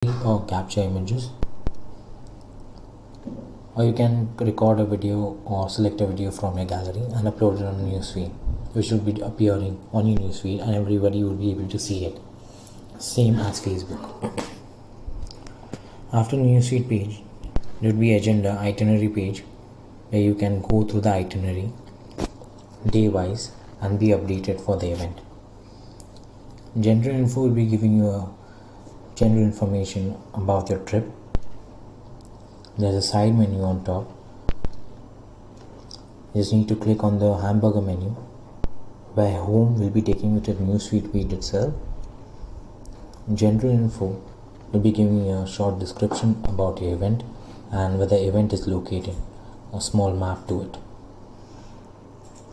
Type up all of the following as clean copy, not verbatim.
or capture images, or you can record a video or select a video from your gallery and upload it on a newsfeed, which will be appearing on your newsfeed and everybody will be able to see it, same as Facebook. After the newsfeed page, there would be agenda itinerary page where you can go through the itinerary day wise and be updated for the event. General info will be giving you a general information about your trip. There's a side menu on top. You just need to click on the hamburger menu, where home will be taking you to the newsfeed page itself. General info will be giving you a short description about your event and where the event is located, a small map to it,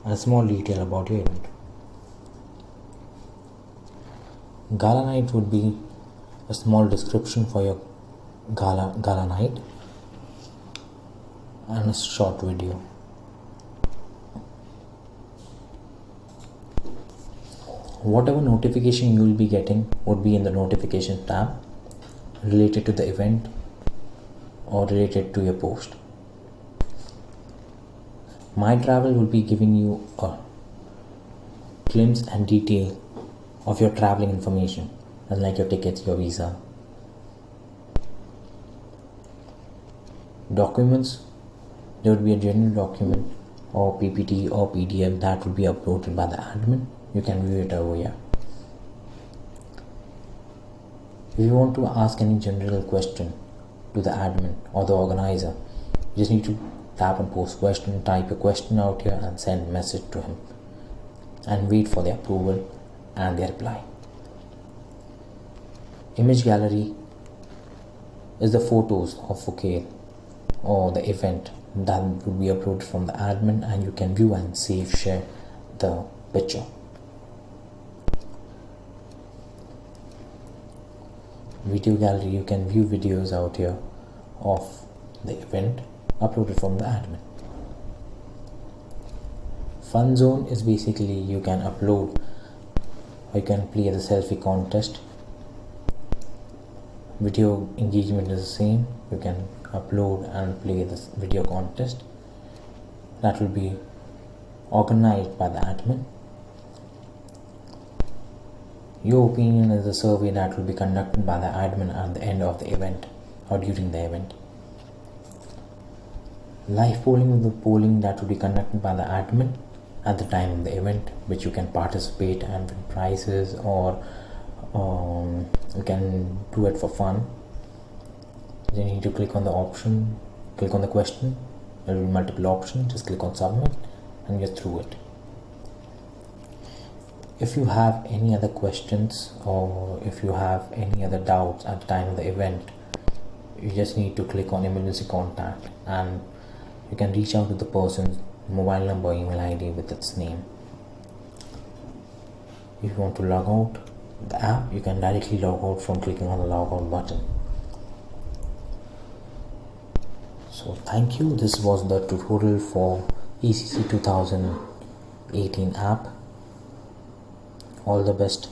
and a small detail about your event. Gala night would be a small description for your gala night and a short video. Whatever notification you will be getting would be in the notification tab related to the event or related to your post. My Travel will be giving you a glimpse and detail of your traveling information, like your tickets, your visa. Documents, there would be a general document or PPT or PDF that will be uploaded by the admin. You can view it over here. If you want to ask any general question to the admin or the organizer, you just need to tap on post question, type a question out here and send a message to him and wait for the approval and their reply. Image gallery is the photos of Phuket or the event that would be uploaded from the admin, and you can view and share the picture. Video gallery, you can view videos out here of the event uploaded from the admin. Fun zone is basically you can upload or you can play the selfie contest. Video engagement is the same. You can upload and play this video contest that will be organized by the admin. Your opinion is a survey that will be conducted by the admin at the end of the event or during the event. Live polling is the polling that will be conducted by the admin at the time of the event, which you can participate and win prizes, or you can do it for fun. You need to click on the option, click on the question. There will be multiple options. Just click on submit and you're through it. If you have any other questions or if you have any other doubts at the time of the event, you just need to click on emergency contact and you can reach out to the person's mobile number, email ID with its name. If you want to log out the app, you can directly log out from clicking on the log out button. So thank you. This was the tutorial for ECC 2018 app. All the best.